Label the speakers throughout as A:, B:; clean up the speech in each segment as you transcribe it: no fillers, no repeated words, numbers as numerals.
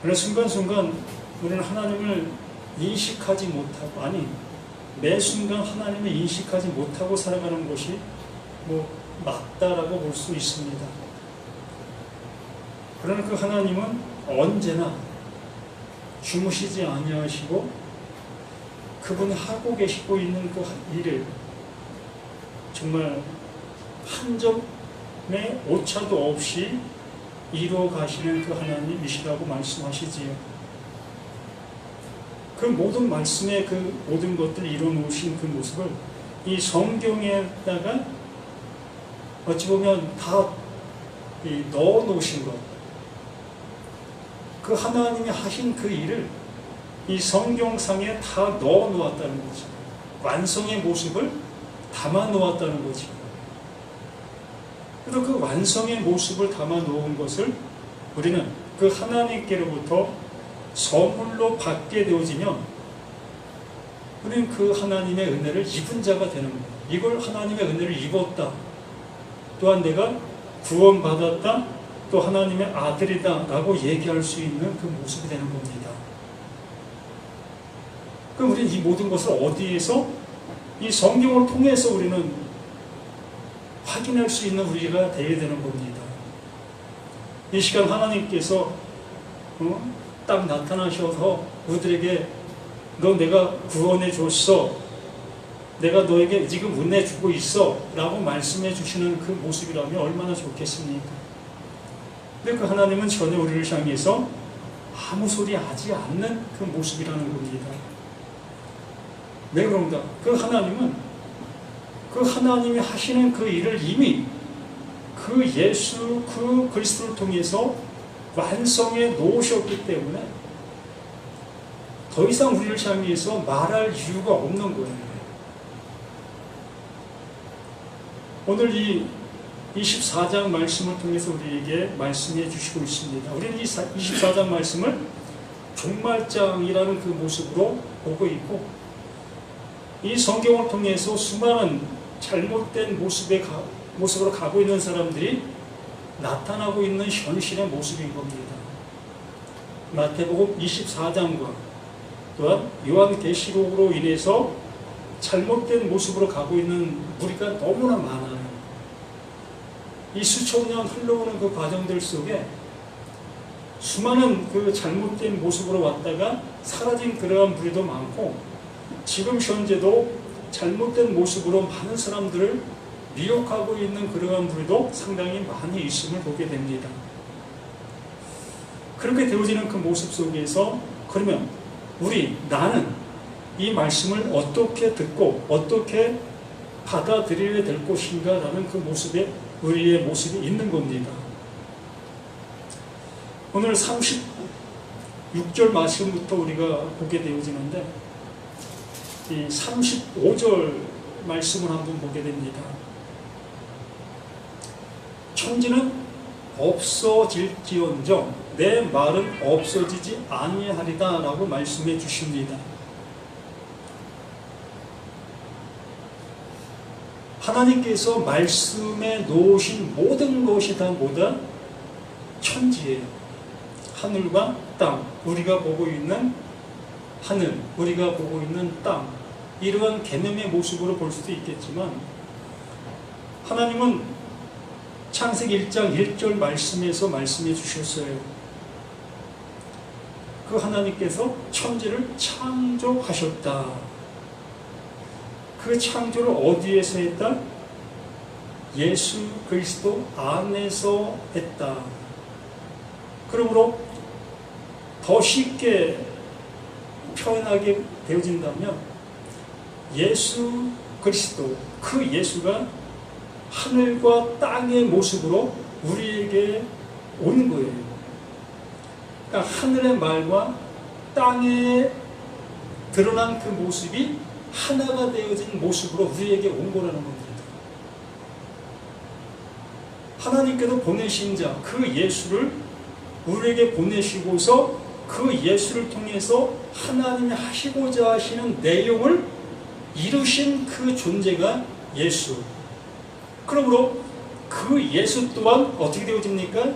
A: 그래서 순간순간 우리는 하나님을 인식하지 못하고, 아니 매 순간 하나님을 인식하지 못하고 살아가는 것이 맞다라고 볼 수 있습니다. 그러나 그 하나님은 언제나 주무시지 아니하시고 그분이 하고 계시고 있는 그 일을 정말 한 점의 오차도 없이 이루어 가시는 그 하나님이시라고 말씀하시지요. 그 모든 말씀에 그 모든 것들을 이루어 놓으신 그 모습을 이 성경에다가 어찌 보면 다 넣어 놓으신 것, 그 하나님이 하신 그 일을 이 성경상에 다 넣어 놓았다는 거죠. 완성의 모습을 담아 놓았다는 거죠. 그래서 그 완성의 모습을 담아 놓은 것을 우리는 그 하나님께로부터 선물로 받게 되어지면 우리는 그 하나님의 은혜를 입은 자가 되는 거예요. 이걸 하나님의 은혜를 입었다, 또한 내가 구원받았다, 또 하나님의 아들이다 라고 얘기할 수 있는 그 모습이 되는 겁니다. 그럼 우리는 이 모든 것을 어디에서? 이 성경을 통해서 우리는 확인할 수 있는 우리가 되어야 되는 겁니다. 이 시간 하나님께서 딱 나타나셔서 우리들에게 너 내가 구원해 줬어, 내가 너에게 지금 은혜 주고 있어 라고 말씀해 주시는 그 모습이라면 얼마나 좋겠습니까? 근데 그 하나님은 전혀 우리를 향해서 아무 소리 하지 않는 그 모습이라는 겁니다. 왜 그런가? 그 하나님은 그 하나님이 하시는 그 일을 이미 그 예수 그 그리스도를 통해서 완성해 놓으셨기 때문에 더 이상 우리를 향해서 말할 이유가 없는 거예요. 오늘 이 24장 말씀을 통해서 우리에게 말씀해 주시고 있습니다. 우리는 이 24장 말씀을 종말장이라는 그 모습으로 보고 있고, 이 성경을 통해서 수많은 잘못된 모습으로 가고 있는 사람들이 나타나고 있는 현실의 모습인 겁니다. 마태복음 24장과 또한 요한계시록으로 인해서 잘못된 모습으로 가고 있는 무리가 너무나 많아요. 이 수천 년 흘러오는 그 과정들 속에 수많은 그 잘못된 모습으로 왔다가 사라진 그러한 무리도 많고, 지금 현재도 잘못된 모습으로 많은 사람들을 미혹하고 있는 그러한 무리도 상당히 많이 있음을 보게 됩니다. 그렇게 되어지는 그 모습 속에서 그러면 나는 이 말씀을 어떻게 듣고 어떻게 받아들여야 될 것인가 라는 그 모습에 우리의 모습이 있는 겁니다. 오늘 36절 말씀부터 우리가 보게 되어지는데, 이 35절 말씀을 한번 보게 됩니다. 천지는 없어질지언정 내 말은 없어지지 아니하리다 라고 말씀해 주십니다. 하나님께서 말씀에 놓으신 모든 것이 다 뭐다? 천지예요. 하늘과 땅, 우리가 보고 있는 하늘, 우리가 보고 있는 땅, 이러한 개념의 모습으로 볼 수도 있겠지만, 하나님은 창세기 1장 1절 말씀에서 말씀해 주셨어요. 그 하나님께서 천지를 창조하셨다. 그 창조를 어디에서 했다? 예수 그리스도 안에서 했다. 그러므로 더 쉽게 표현하게 되어진다면, 예수 그리스도, 그 예수가 하늘과 땅의 모습으로 우리에게 온 거예요. 그러니까 하늘의 말과 땅에 드러난 그 모습이 하나가 되어진 모습으로 우리에게 온 거라는 겁니다. 하나님께서 보내신 자, 그 예수를 우리에게 보내시고서 그 예수를 통해서 하나님이 하시고자 하시는 내용을 이루신 그 존재가 예수. 그러므로 그 예수 또한 어떻게 되어집니까?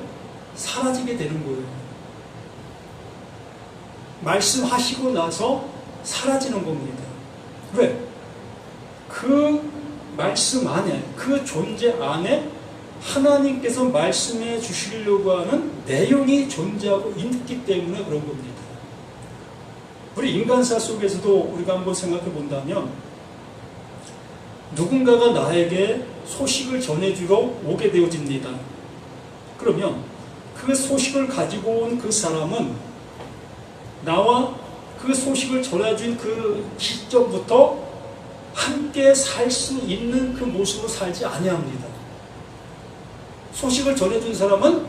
A: 사라지게 되는 거예요. 말씀하시고 나서 사라지는 겁니다. 왜? 그 말씀 안에, 그 존재 안에 하나님께서 말씀해 주시려고 하는 내용이 존재하고 있기 때문에 그런 겁니다. 우리 인간사 속에서도 우리가 한번 생각해 본다면 누군가가 나에게 소식을 전해주러 오게 되어집니다. 그러면 그 소식을 가지고 온 그 사람은 나와 그 소식을 전해준 그 시점부터 함께 살 수 있는 그 모습으로 살지 아니합니다. 소식을 전해준 사람은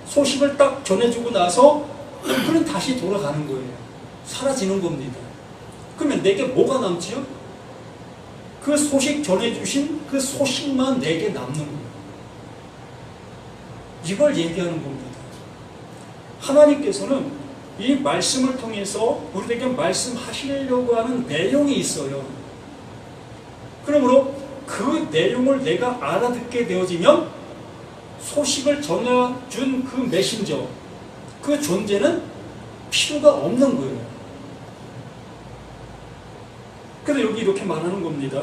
A: 소식을 딱 전해주고 나서 그는 다시 돌아가는 거예요. 사라지는 겁니다. 그러면 내게 뭐가 남지요? 그 소식 전해주신 그 소식만 내게 남는 거예요. 이걸 얘기하는 겁니다. 하나님께서는 이 말씀을 통해서 우리에게 말씀하시려고 하는 내용이 있어요. 그러므로 그 내용을 내가 알아듣게 되어지면 소식을 전해준 그 메신저, 그 존재는 필요가 없는 거예요. 그래서 여기 이렇게 말하는 겁니다.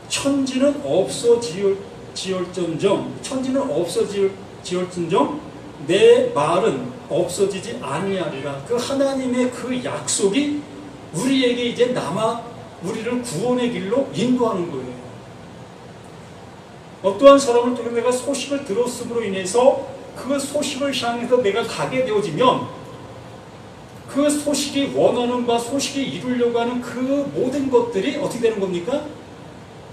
A: 천지는 없어지을전정 내 말은 없어지지 아니하리라. 그 하나님의 그 약속이 우리에게 이제 남아 우리를 구원의 길로 인도하는 거예요. 어떠한 사람을 통해 내가 소식을 들었음으로 인해서 그 소식을 향해서 내가 가게 되어지면 그 소식이 원하는 바 소식이 이루려고 하는 그 모든 것들이 어떻게 되는 겁니까?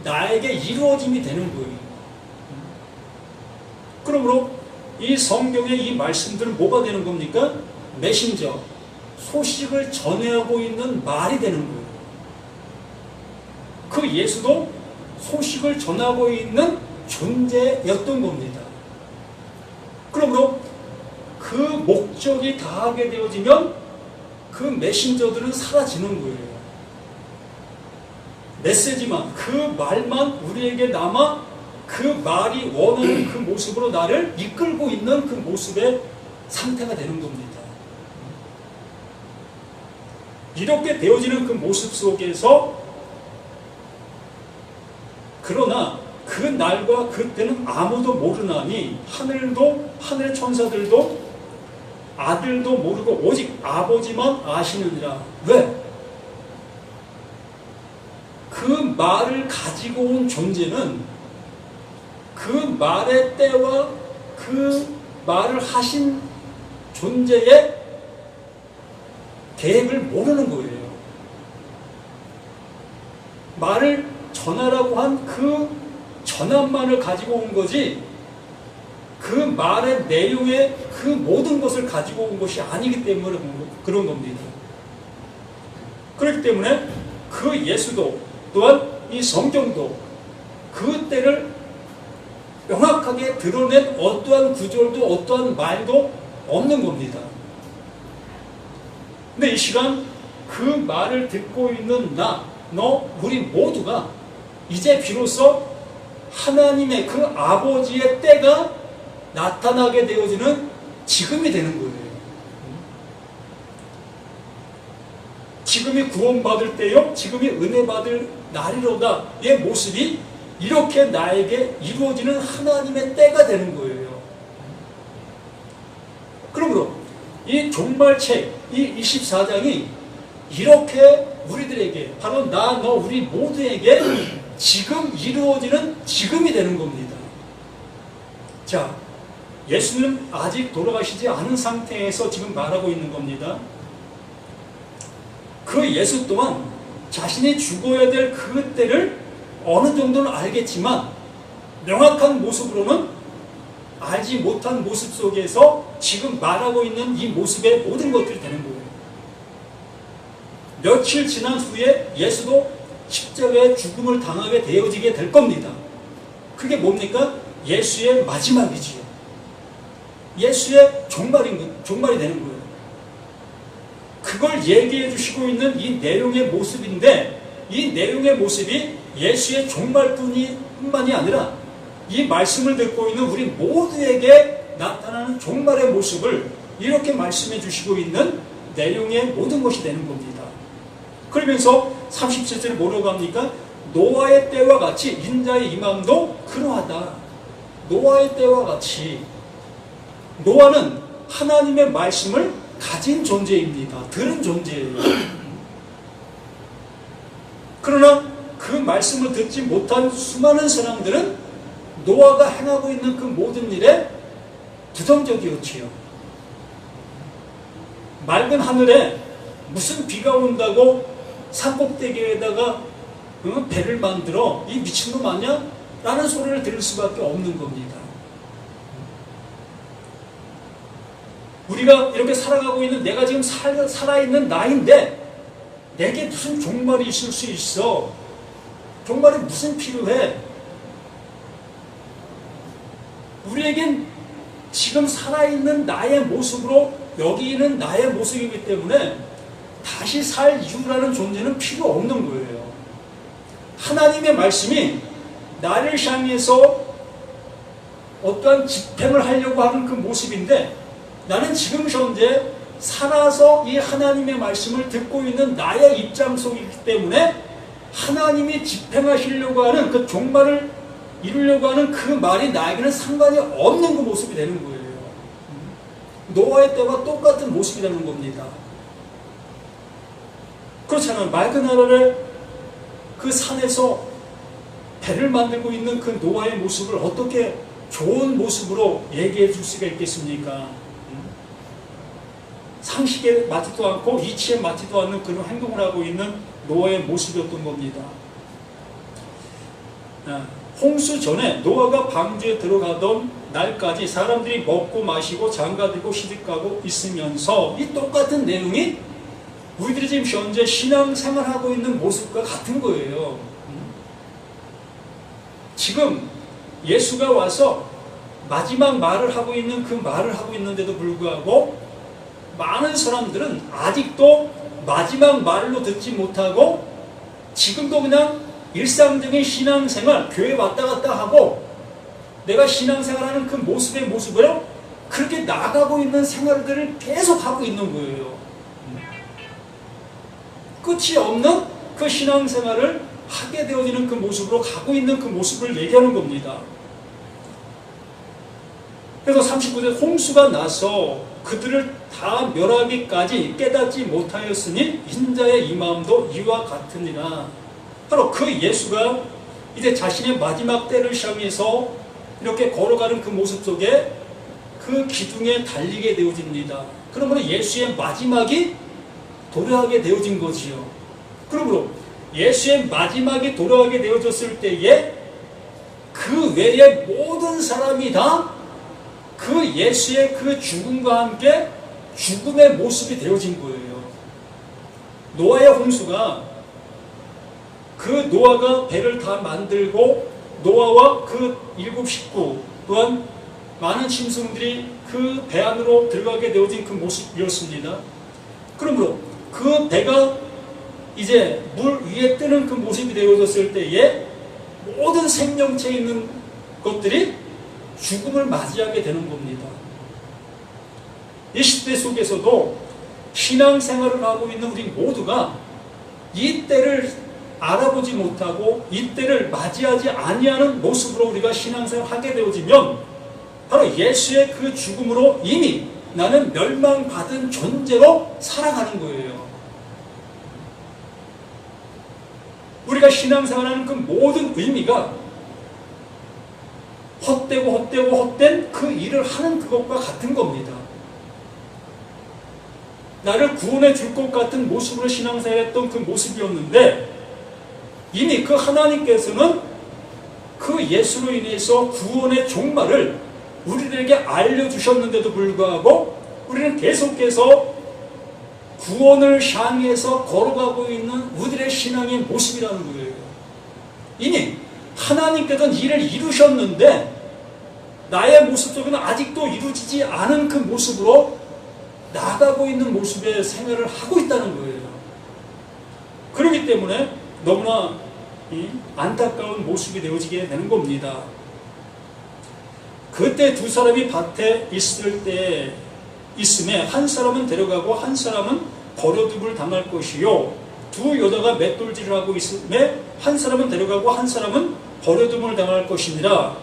A: 나에게 이루어짐이 되는 거예요. 그러므로 이 성경의 이 말씀들은 뭐가 되는 겁니까? 메신저, 소식을 전해하고 있는 말이 되는 거예요. 그 예수도 소식을 전하고 있는 존재였던 겁니다. 그러므로 그 목적이 다하게 되어지면 그 메신저들은 사라지는 거예요. 메시지만, 그 말만 우리에게 남아 그 말이 원하는 그 모습으로 나를 이끌고 있는 그 모습의 상태가 되는 겁니다. 이렇게 되어지는 그 모습 속에서 그러나 그 날과 그때는 아무도 모르나니 하늘의 천사들도 아들도 모르고 오직 아버지만 아시느니라. 왜? 그 말을 가지고 온 존재는 그 말의 때와 그 말을 하신 존재의 계획을 모르는 거예요. 말을 전하라고 한 그 전함만을 가지고 온 거지 그 말의 내용의 그 모든 것을 가지고 온 것이 아니기 때문에 그런 겁니다. 그렇기 때문에 그 예수도 또한 이 성경도 그 때를 명확하게 드러낸 어떠한 구절도 어떠한 말도 없는 겁니다. 근데 이 시간 그 말을 듣고 있는 나, 너, 우리 모두가 이제 비로소 하나님의 그 아버지의 때가 나타나게 되어지는 지금이 되는 거예요. 지금이 구원받을 때요, 지금이 은혜 받을 날이로다의 모습이 이렇게 나에게 이루어지는 하나님의 때가 되는 거예요. 그러므로 이 종말책, 이 24장이 이렇게 우리들에게, 바로 나, 너, 우리 모두에게 지금 이루어지는 지금이 되는 겁니다. 자, 예수는 아직 돌아가시지 않은 상태에서 지금 말하고 있는 겁니다. 그 예수 또한 자신이 죽어야 될 그 때를 어느 정도는 알겠지만 명확한 모습으로는 알지 못한 모습 속에서 지금 말하고 있는 이 모습의 모든 것들이 되는 거예요. 며칠 지난 후에 예수도 십자가의 죽음을 당하게 되어지게 될 겁니다. 그게 뭡니까? 예수의 마지막이지요. 예수의 종말이 되는 거예요. 그걸 얘기해 주시고 있는 이 내용의 모습인데, 이 내용의 모습이 예수의 종말뿐만이 아니라 이 말씀을 듣고 있는 우리 모두에게 나타나는 종말의 모습을 이렇게 말씀해 주시고 있는 내용의 모든 것이 되는 겁니다. 그러면서 37절에 뭐라고 합니까? 노아의 때와 같이 인자의 임함도 그러하다. 노아의 때와 같이. 노아는 하나님의 말씀을 가진 존재입니다. 들은 존재예요. 그러나 그 말씀을 듣지 못한 수많은 사람들은 노아가 행하고 있는 그 모든 일에 부정적이었지요. 맑은 하늘에 무슨 비가 온다고 산꼭대기에다가 배를 만들어 이 미친놈 아니야? 라는 소리를 들을 수밖에 없는 겁니다. 우리가 이렇게 살아가고 있는 내가 지금 살아있는 나인데 내게 무슨 종말이 있을 수 있어? 종말이 무슨 필요해? 우리에겐 지금 살아있는 나의 모습으로 여기 있는 나의 모습이기 때문에 다시 살 이유라는 존재는 필요 없는 거예요. 하나님의 말씀이 나를 향해서 어떠한 집행을 하려고 하는 그 모습인데 나는 지금 현재 살아서 이 하나님의 말씀을 듣고 있는 나의 입장 속이기 때문에 하나님이 집행하시려고 하는 그 종말을 이루려고 하는 그 말이 나에게는 상관이 없는 그 모습이 되는 거예요. 노아의 때와 똑같은 모습이 되는 겁니다. 그렇잖아요. 맑은 하늘에 그 산에서 배를 만들고 있는 그 노아의 모습을 어떻게 좋은 모습으로 얘기해 줄 수가 있겠습니까? 상식에 맞지도 않고 이치에 맞지도 않는 그런 행동을 하고 있는 노아의 모습이었던 겁니다. 홍수 전에 노아가 방주에 들어가던 날까지 사람들이 먹고 마시고 장가들고 시집가고 있으면서 이 똑같은 내용이 우리들이 지금 현재 신앙생활하고 있는 모습과 같은 거예요. 지금 예수가 와서 마지막 말을 하고 있는 그 말을 하고 있는데도 불구하고 많은 사람들은 아직도 마지막 말로 듣지 못하고 지금도 그냥 일상적인 신앙생활, 교회 왔다 갔다 하고 내가 신앙생활하는 그 모습으로 그렇게 나가고 있는 생활들을 계속 하고 있는 거예요. 끝이 없는 그 신앙생활을 하게 되어지는 그 모습으로 가고 있는 그 모습을 얘기하는 겁니다. 그래서 39절 홍수가 나서 그들을 다 멸하기까지 깨닫지 못하였으니 인자의 이 마음도 이와 같으니라. 바로 그 예수가 이제 자신의 마지막 때를 향해서 이렇게 걸어가는 그 모습 속에 그 기둥에 달리게 되어집니다. 그러므로 예수의 마지막이 도래하게 되어진 거지요. 그러므로 예수의 마지막이 도래하게 되어졌을 때에 그 외의 모든 사람이 다 그 예수의 그 죽음과 함께 죽음의 모습이 되어진 거예요. 노아의 홍수가 그 노아가 배를 다 만들고 노아와 그 7 식구 또한 많은 짐승들이 그 배 안으로 들어가게 되어진 그 모습이었습니다. 그러므로 그 배가 이제 물 위에 뜨는 그 모습이 되어졌을 때에 모든 생명체 있는 것들이 죽음을 맞이하게 되는 겁니다. 이 시대 속에서도 신앙생활을 하고 있는 우리 모두가 이 때를 알아보지 못하고 이 때를 맞이하지 아니하는 모습으로 우리가 신앙생활을 하게 되어지면 바로 예수의 그 죽음으로 이미 나는 멸망받은 존재로 살아가는 거예요. 우리가 신앙생활하는 그 모든 의미가 헛된 그 일을 하는 그것과 같은 겁니다. 나를 구원해 줄 것 같은 모습으로 신앙생활했던 그 모습이었는데 이미 그 하나님께서는 그 예수로 인해서 구원의 종말을 우리들에게 알려주셨는데도 불구하고 우리는 계속해서 구원을 향해서 걸어가고 있는 우리들의 신앙의 모습이라는 거예요. 이미 하나님께서는 이를 이루셨는데 나의 모습 속에는 아직도 이루어지지 않은 그 모습으로 나아가고 있는 모습의 생활을 하고 있다는 거예요. 그렇기 때문에 너무나 안타까운 모습이 되어지게 되는 겁니다. 그때 두 사람이 밭에 있을 때 있음에 한 사람은 데려가고 한 사람은 버려둠을 당할 것이요 두 여자가 맷돌질을 하고 있음에 한 사람은 데려가고 한 사람은 버려둠을 당할 것이니라.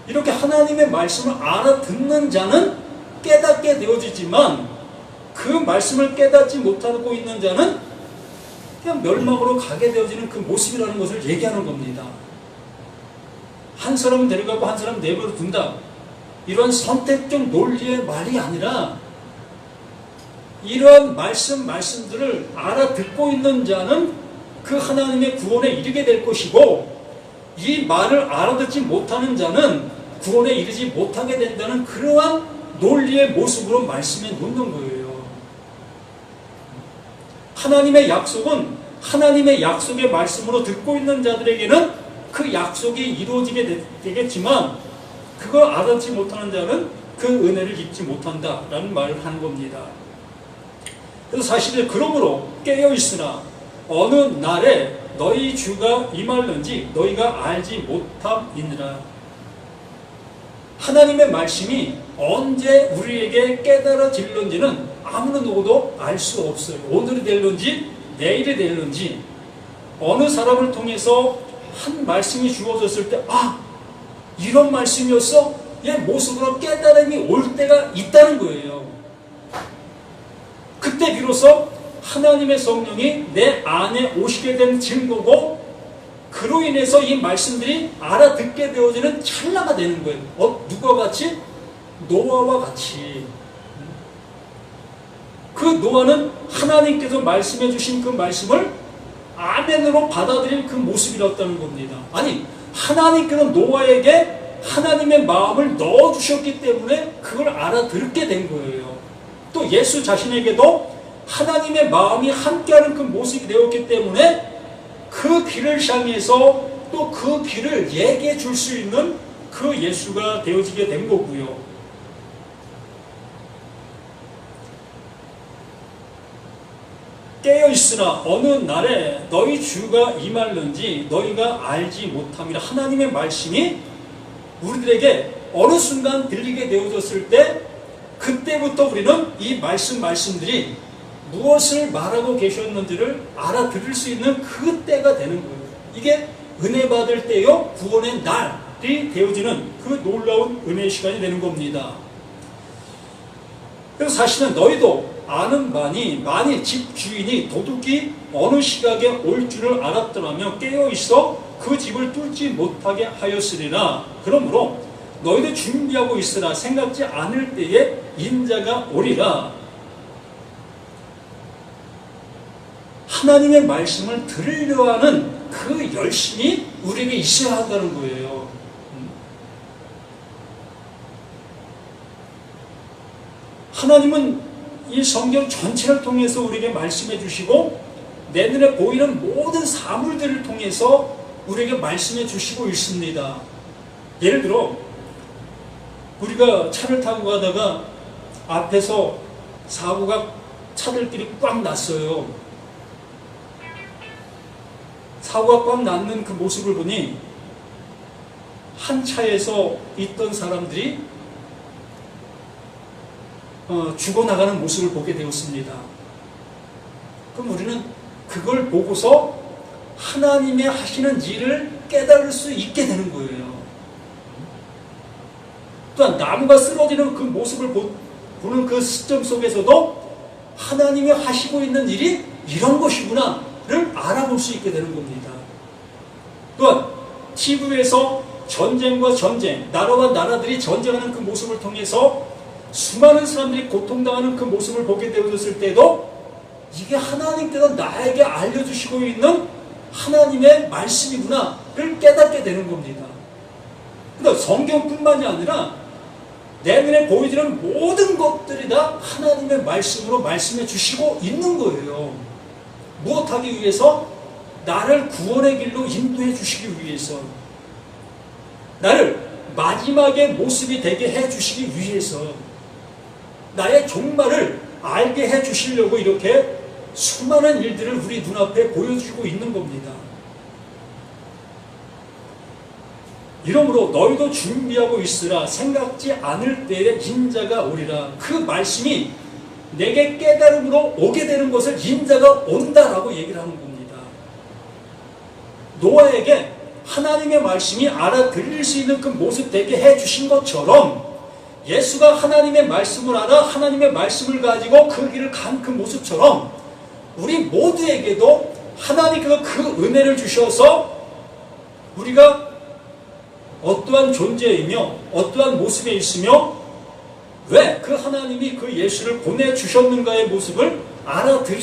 A: 이렇게 하나님의 말씀을 알아듣는 자는 깨닫게 되어지지만 그 말씀을 깨닫지 못하고 있는 자는 그냥 멸망으로 가게 되어지는 그 모습이라는 것을 얘기하는 겁니다. 한 사람은 데려가고 한 사람은 내버려 둔다. 이런 선택적 논리의 말이 아니라 이러한 말씀들을 알아듣고 있는 자는 그 하나님의 구원에 이르게 될 것이고 이 말을 알아듣지 못하는 자는 구원에 이르지 못하게 된다는 그러한 논리의 모습으로 말씀에 놓는 거예요. 하나님의 약속은 하나님의 약속의 말씀으로 듣고 있는 자들에게는 그 약속이 이루어지게 되겠지만 그걸 알아듣지 못하는 자는 그 은혜를 입지 못한다라는 말을 하는 겁니다. 그래서 사실 그러므로 깨어있으나 어느 날에 너희 주가 임할는지 너희가 알지 못함이니라. 하나님의 말씀이 언제 우리에게 깨달아질는지는 아무나 누구도 알 수 없어요. 오늘이 될는지 내일이 될는지 어느 사람을 통해서 한 말씀이 주어졌을 때 이런 말씀이었어? 얘 모습으로 깨달음이 올 때가 있다는 거예요. 그때 비로소 하나님의 성령이 내 안에 오시게 된 증거고 그로 인해서 이 말씀들이 알아듣게 되어지는 찰나가 되는 거예요. 누구와 같이? 노아와 같이. 그 노아는 하나님께서 말씀해 주신 그 말씀을 아멘으로 받아들일 그 모습이었다는 겁니다. 아니, 하나님께서 노아에게 하나님의 마음을 넣어주셨기 때문에 그걸 알아듣게 된 거예요. 또 예수 자신에게도 하나님의 마음이 함께하는 그 모습이 되었기 때문에 그 길을 향해서 또 그 길을 얘기해 줄 수 있는 그 예수가 되어지게 된 거고요. 깨어있으나 어느 날에 너희 주가 임할는지 너희가 알지 못함이라. 하나님의 말씀이 우리들에게 어느 순간 들리게 되어졌을 때 그때부터 우리는 이 말씀들이 무엇을 말하고 계셨는지를 알아들을 수 있는 그 때가 되는 거예요. 이게 은혜 받을 때요 구원의 날이 되어지는 그 놀라운 은혜의 시간이 되는 겁니다. 그래서 사실은 너희도 아는 바니 만일 집 주인이 도둑이 어느 시각에 올 줄을 알았더라면 깨어있어 그 집을 뚫지 못하게 하였으리라. 그러므로 너희도 준비하고 있으라. 생각지 않을 때에 인자가 오리라. 하나님의 말씀을 들으려 하는 그 열심이 우리에게 있어야 한다는 거예요. 하나님은 이 성경 전체를 통해서 우리에게 말씀해 주시고 내 눈에 보이는 모든 사물들을 통해서 우리에게 말씀해 주시고 있습니다. 예를 들어 우리가 차를 타고 가다가 앞에서 사고가 차들끼리 꽉 났어요. 사고가 꽉 났는 그 모습을 보니 한 차에서 있던 사람들이 죽어나가는 모습을 보게 되었습니다. 그럼 우리는 그걸 보고서 하나님의 하시는 일을 깨달을 수 있게 되는 거예요. 또한 나무가 쓰러지는 그 모습을 보는 그 시점 속에서도 하나님이 하시고 있는 일이 이런 것이구나를 알아볼 수 있게 되는 겁니다. 또한 TV에서 전쟁과 전쟁, 나라와 나라들이 전쟁하는 그 모습을 통해서 수많은 사람들이 고통당하는 그 모습을 보게 되어졌을 때도 이게 하나님께서 나에게 알려주시고 있는 하나님의 말씀이구나를 깨닫게 되는 겁니다. 그러니까 성경뿐만이 아니라 내 눈에 보이지는 모든 것들이 다 하나님의 말씀으로 말씀해 주시고 있는 거예요. 무엇하기 위해서? 나를 구원의 길로 인도해 주시기 위해서, 나를 마지막의 모습이 되게 해 주시기 위해서, 나의 종말을 알게 해 주시려고 이렇게 수많은 일들을 우리 눈앞에 보여주고 있는 겁니다. 이러므로 너희도 준비하고 있으라. 생각지 않을 때에 인자가 오리라. 그 말씀이 내게 깨달음으로 오게 되는 것을 인자가 온다라고 얘기를 하는 겁니다. 노아에게 하나님의 말씀이 알아들릴 수 있는 그 모습 되게 해주신 것처럼 예수가 하나님의 말씀을 알아 하나님의 말씀을 가지고 그 길을 간 그 모습처럼 우리 모두에게도 하나님께서 그 은혜를 주셔서 우리가 어떠한 존재이며 어떠한 모습에 있으며 왜 그 하나님이 그 예수를 보내주셨는가의 모습을 알아들을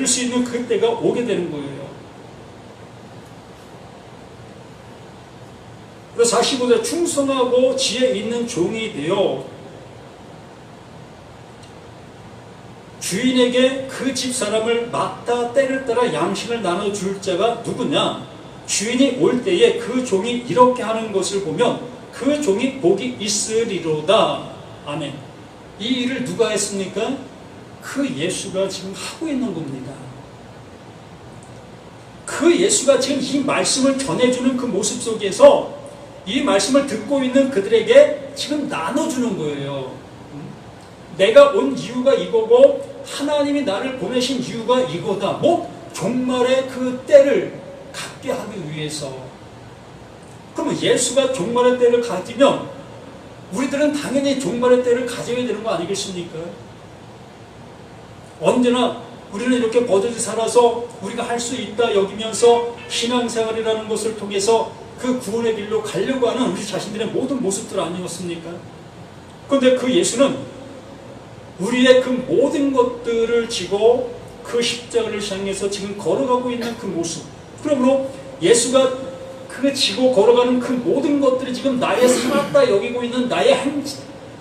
A: 수 있는 그때가 오게 되는 거예요. 그래서 45절 충성하고 지혜 있는 종이 되어 주인에게 그 집 사람을 맡아 때를 따라 양식을 나눠줄 자가 누구냐? 주인이 올 때에 그 종이 이렇게 하는 것을 보면 그 종이 복이 있으리로다. 아멘. 이 일을 누가 했습니까? 그 예수가 지금 하고 있는 겁니다. 그 예수가 지금 이 말씀을 전해주는 그 모습 속에서 이 말씀을 듣고 있는 그들에게 지금 나눠주는 거예요. 내가 온 이유가 이거고 하나님이 나를 보내신 이유가 이거다. 뭐 종말의 그 때를 갖게 하기 위해서. 그러면 예수가 종말의 때를 가지면 우리들은 당연히 종말의 때를 가져야 되는 거 아니겠습니까? 언제나 우리는 이렇게 버젓이 살아서 우리가 할 수 있다 여기면서 신앙생활이라는 것을 통해서 그 구원의 길로 가려고 하는 우리 자신들의 모든 모습들 아니었습니까? 그런데 그 예수는 우리의 그 모든 것들을 지고 그 십자가를 향해서 지금 걸어가고 있는 그 모습. 그러므로 예수가 그 지고 걸어가는 그 모든 것들이 지금 나의 살았다 여기고 있는 나의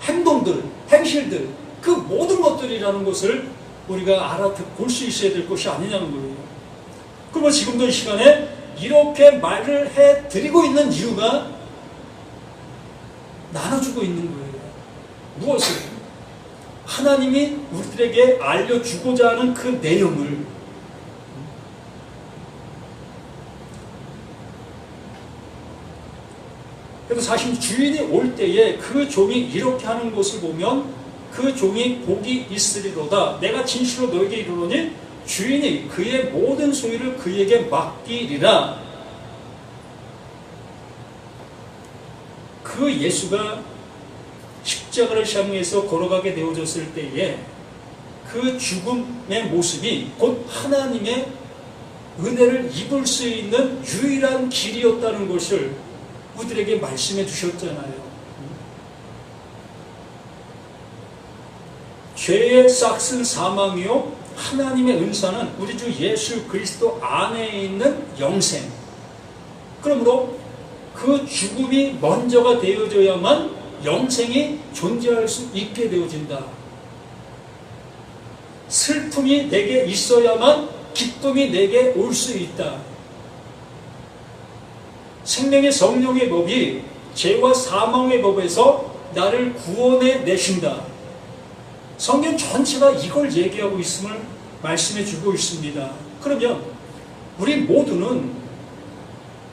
A: 행동들, 행실들, 그 모든 것들이라는 것을 우리가 볼 수 있어야 될 것이 아니냐는 거예요. 그러면 지금도 이 시간에 이렇게 말을 해드리고 있는 이유가 나눠주고 있는 거예요. 무엇을? 하나님이 우리들에게 알려주고자 하는 그 내용을. 그래서 사실 주인이 올 때에 그 종이 이렇게 하는 것을 보면 그 종이 복이 있으리로다. 내가 진실로 너에게 이르노니 주인이 그의 모든 소유를 그에게 맡기리라. 그 예수가 십자가를 향해서 걸어가게 되어졌을 때에 그 죽음의 모습이 곧 하나님의 은혜를 입을 수 있는 유일한 길이었다는 것을 우리들에게 말씀해 주셨잖아요. 죄의 싹은 사망이요 하나님의 은사는 우리 주 예수 그리스도 안에 있는 영생. 그러므로 그 죽음이 먼저가 되어져야만 영생이 존재할 수 있게 되어진다. 슬픔이 내게 있어야만 기쁨이 내게 올 수 있다. 생명의 성령의 법이 죄와 사망의 법에서 나를 구원해 내신다. 성경 전체가 이걸 얘기하고 있음을 말씀해 주고 있습니다. 그러면 우리 모두는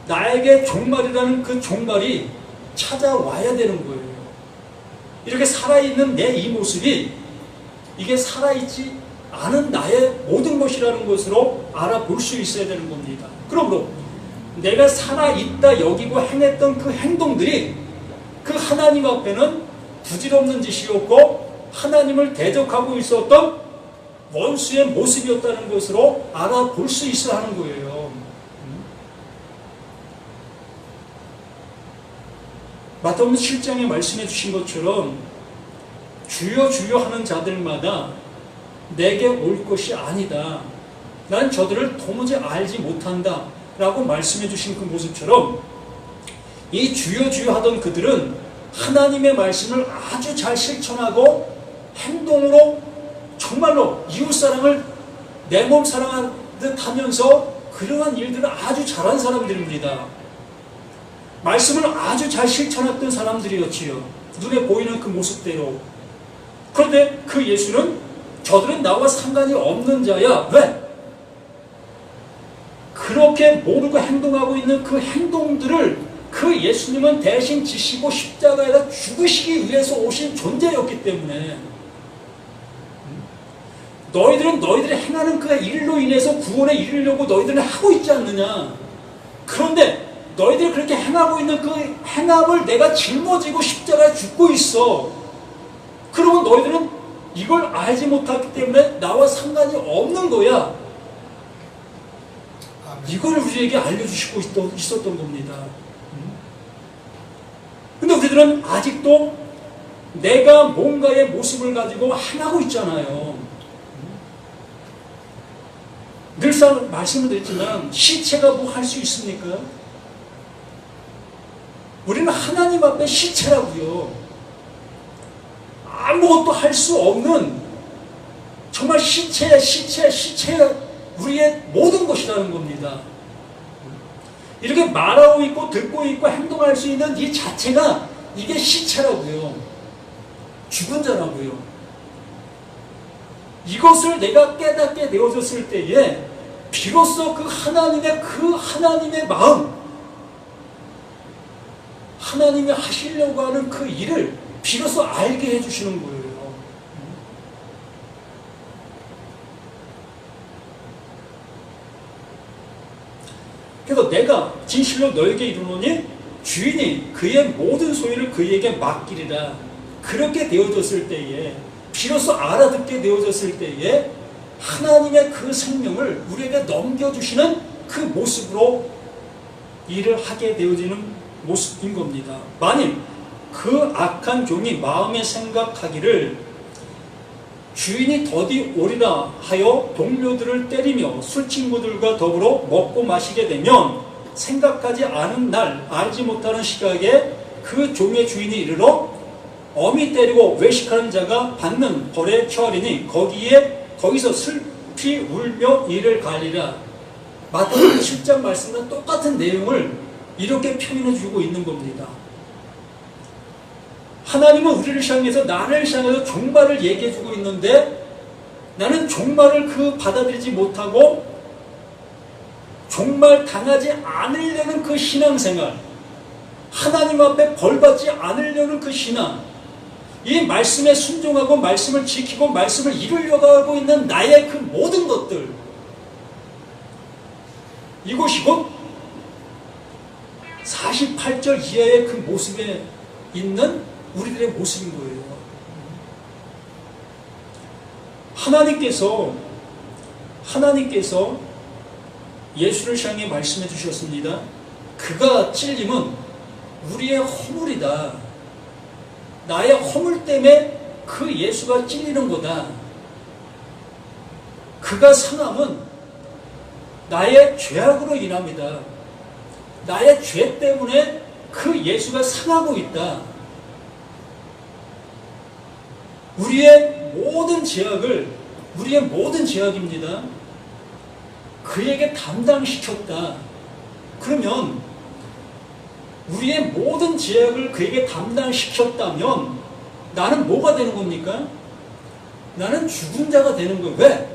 A: 나에게 종말이라는 그 종말이 찾아와야 되는 거예요. 이렇게 살아있는 내 이 모습이 이게 살아있지 않은 나의 모든 것이라는 것으로 알아볼 수 있어야 되는 겁니다. 그러므로 내가 살아있다 여기고 행했던 그 행동들이 그 하나님 앞에는 부질없는 짓이었고 하나님을 대적하고 있었던 원수의 모습이었다는 것으로 알아볼 수 있어야 하는 거예요. 마태복음 7장에 말씀해 주신 것처럼 주여 주여 하는 자들마다 내게 올 것이 아니다. 난 저들을 도무지 알지 못한다. 라고 말씀해 주신 그 모습처럼 이 주여 주여 하던 그들은 하나님의 말씀을 아주 잘 실천하고 행동으로 정말로 이웃사랑을 내 몸 사랑하듯 하면서 그러한 일들을 아주 잘한 사람들입니다. 말씀을 아주 잘 실천했던 사람들이었지요. 눈에 보이는 그 모습대로. 그런데 그 예수는 저들은 나와 상관이 없는 자야. 왜? 그렇게 모르고 행동하고 있는 그 행동들을 그 예수님은 대신 지시고 십자가에다 죽으시기 위해서 오신 존재였기 때문에 너희들은 너희들이 행하는 그 일로 인해서 구원에 이르려고 너희들은 하고 있지 않느냐. 그런데 너희들이 그렇게 행하고 있는 그 행함을 내가 짊어지고 십자가에 죽고 있어. 그러면 너희들은 이걸 알지 못하기 때문에 나와 상관이 없는 거야. 이걸 우리에게 알려주시고 있었던 겁니다. 근데 우리들은 아직도 내가 뭔가의 모습을 가지고 행하고 있잖아요. 늘상 말씀을 드렸지만 시체가 뭐 할 수 있습니까? 우리는 하나님 앞에 시체라고요. 아무것도 할 수 없는 정말 시체야 우리의 모든 것이라는 겁니다. 이렇게 말하고 있고 듣고 있고 행동할 수 있는 이 자체가 이게 시체라고요. 죽은 자라고요. 이것을 내가 깨닫게 되어졌을 때에 비로소 그 하나님의 마음, 하나님이 하시려고 하는 그 일을 비로소 알게 해주시는 거예요. 그래서 내가 진실로 너에게 이르노니 주인이 그의 모든 소유를 그에게 맡기리라. 그렇게 되어졌을 때에 비로소 알아듣게 되어졌을 때에 하나님의 그 생명을 우리에게 넘겨주시는 그 모습으로 일을 하게 되어지는 모습인 겁니다. 만일 그 악한 종이 마음에 생각하기를 주인이 더디 오리라 하여 동료들을 때리며 술친구들과 더불어 먹고 마시게 되면 생각하지 않은 날 알지 못하는 시각에 그 종의 주인이 이르러 어미 때리고 외식하는 자가 받는 벌에 처하리니 거기서 슬피 울며 이를 갈리라. 마태복음 7장 말씀과 똑같은 내용을 이렇게 표현해 주고 있는 겁니다. 하나님은 우리를 향해서 나를 향해서 종말을 얘기해 주고 있는데 나는 종말을 받아들이지 못하고 종말 당하지 않으려는 그 신앙생활, 하나님 앞에 벌받지 않으려는 그 신앙, 이 말씀에 순종하고 말씀을 지키고 말씀을 이루려고 하고 있는 나의 그 모든 것들, 이것이 곧 48절 이하의 그 모습에 있는 우리들의 모습인 거예요. 하나님께서 예수를 향해 말씀해 주셨습니다. 그가 찔림은 우리의 허물이다. 나의 허물 때문에 그 예수가 찔리는 거다. 그가 상함은 나의 죄악으로 인합니다. 나의 죄 때문에 그 예수가 상하고 있다. 우리의 모든 죄악입니다. 그에게 담당시켰다. 그러면 우리의 모든 죄악을 그에게 담당시켰다면 나는 뭐가 되는 겁니까? 나는 죽은 자가 되는 거예요. 왜?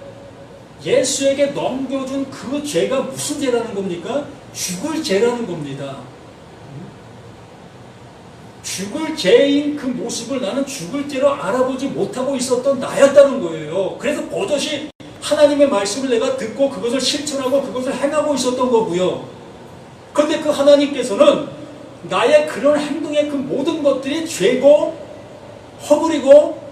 A: 예수에게 넘겨준 그 죄가 무슨 죄라는 겁니까? 죽을 죄라는 겁니다. 죽을 죄인 그 모습을 나는 죽을 죄로 알아보지 못하고 있었던 나였다는 거예요. 그래서 버젓이 하나님의 말씀을 내가 듣고 그것을 실천하고 그것을 행하고 있었던 거고요. 그런데 그 하나님께서는 나의 그런 행동의 그 모든 것들이 죄고 허물이고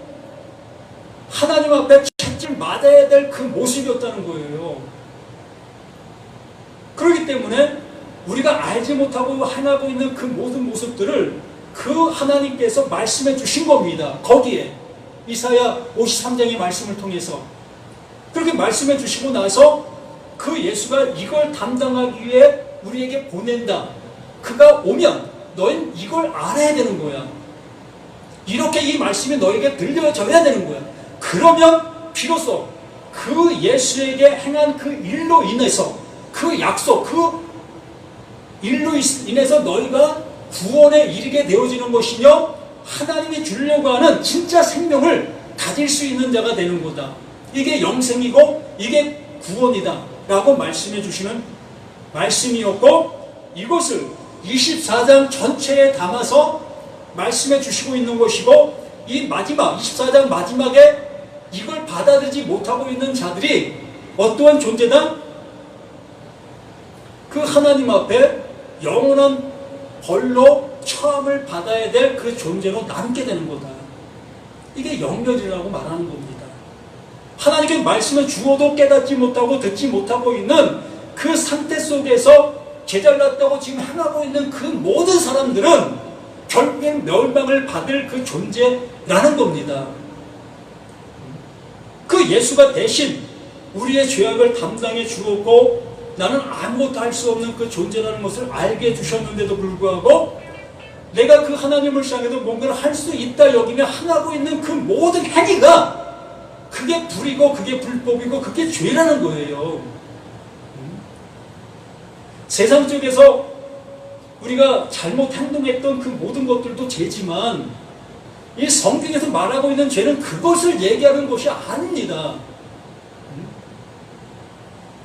A: 하나님 앞에 책을 맞아야 될 그 모습이었다는 거예요. 그렇기 때문에 우리가 알지 못하고 행하고 있는 그 모든 모습들을 그 하나님께서 말씀해 주신 겁니다. 거기에 이사야 53장의 말씀을 통해서 그렇게 말씀해 주시고 나서 그 예수가 이걸 담당하기 위해 우리에게 보낸다. 그가 오면 너희는 이걸 알아야 되는 거야. 이렇게 이 말씀이 너에게 들려져야 되는 거야. 그러면 비로소 그 예수에게 행한 그 일로 인해서 그 약속, 그 일로 인해서 너희가 구원에 이르게 되어지는 것이며 하나님이 주려고 하는 진짜 생명을 가질 수 있는 자가 되는 거다. 이게 영생이고 이게 구원이다 라고 말씀해 주시는 말씀이었고 이것을 24장 전체에 담아서 말씀해 주시고 있는 것이고, 이 마지막 24장 마지막에 이걸 받아들이지 못하고 있는 자들이 어떠한 존재다? 그 하나님 앞에 영원한 벌로 처함을 받아야 될 그 존재로 남게 되는 거다. 이게 영멸이라고 말하는 겁니다. 하나님께 말씀을 주어도 깨닫지 못하고 듣지 못하고 있는 그 상태 속에서 제잘났다고 지금 행하고 있는 그 모든 사람들은 결국엔 멸망을 받을 그 존재라는 겁니다. 그 예수가 대신 우리의 죄악을 담당해 주었고 나는 아무것도 할 수 없는 그 존재라는 것을 알게 해주셨는데도 불구하고 내가 그 하나님을 향해서 뭔가를 할 수 있다 여기며 행하고 있는 그 모든 행위가 그게 불이고 그게 불법이고 그게 죄라는 거예요. 세상 쪽에서 우리가 잘못 행동했던 그 모든 것들도 죄지만 이 성경에서 말하고 있는 죄는 그것을 얘기하는 것이 아닙니다.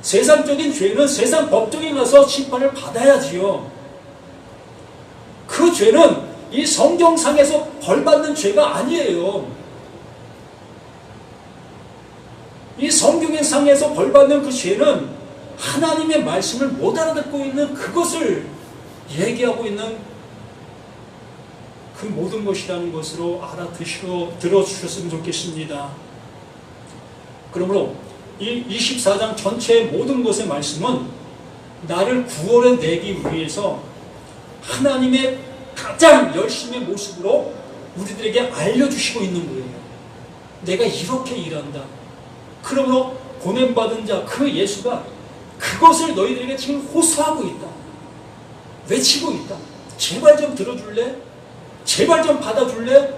A: 세상적인 죄는 세상 법정에 가서 심판을 받아야지요. 그 죄는 이 성경상에서 벌받는 죄가 아니에요. 이 성경상에서 벌받는 그 죄는 하나님의 말씀을 못 알아듣고 있는 그것을 얘기하고 있는 그 모든 것이라는 것으로 들어주셨으면 좋겠습니다. 그러므로 이 24장 전체의 모든 것의 말씀은 나를 구원해 내기 위해서 하나님의 가장 열심의 모습으로 우리들에게 알려주시고 있는 거예요. 내가 이렇게 일한다. 그러므로 보냄받은 자 그 예수가 그것을 너희들에게 지금 호소하고 있다. 외치고 있다. 제발 좀 들어줄래? 제발 좀 받아줄래?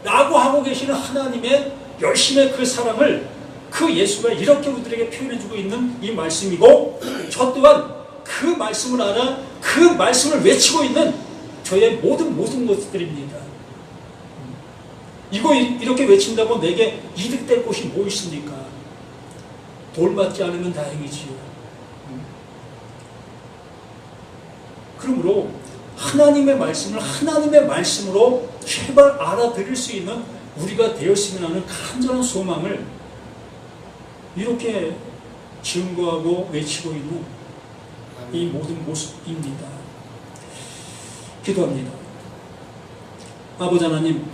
A: 라고 하고 계시는 하나님의 열심의 그 사랑을 그 예수가 이렇게 우리들에게 표현해주고 있는 이 말씀이고, 저 또한 그 말씀을 알아 그 말씀을 외치고 있는 저의 모든 것들입니다. 이거 이렇게 외친다고 내게 이득될 곳이 뭐 있습니까? 돌맞지 않으면 다행이지요. 그러므로 하나님의 말씀을 하나님의 말씀으로 제발 알아들을 수 있는 우리가 되었으면 하는 간절한 소망을 이렇게 증거하고 외치고 있는 이 모든 모습입니다. 기도합니다. 아버지 하나님,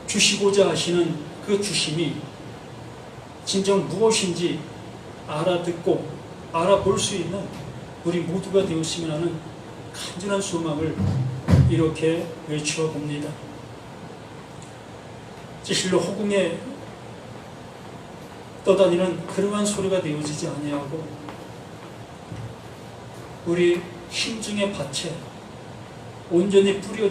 A: 주시고자 하시는 그 주심이 진정 무엇인지 알아듣고 알아볼 수 있는 우리 모두가 되었으면 하는 간절한 소망을 이렇게 외쳐 봅니다. 진실로 허공에 떠다니는 그러한 소리가 되어지지 아니하고 우리 심중의 밭에 온전히 뿌려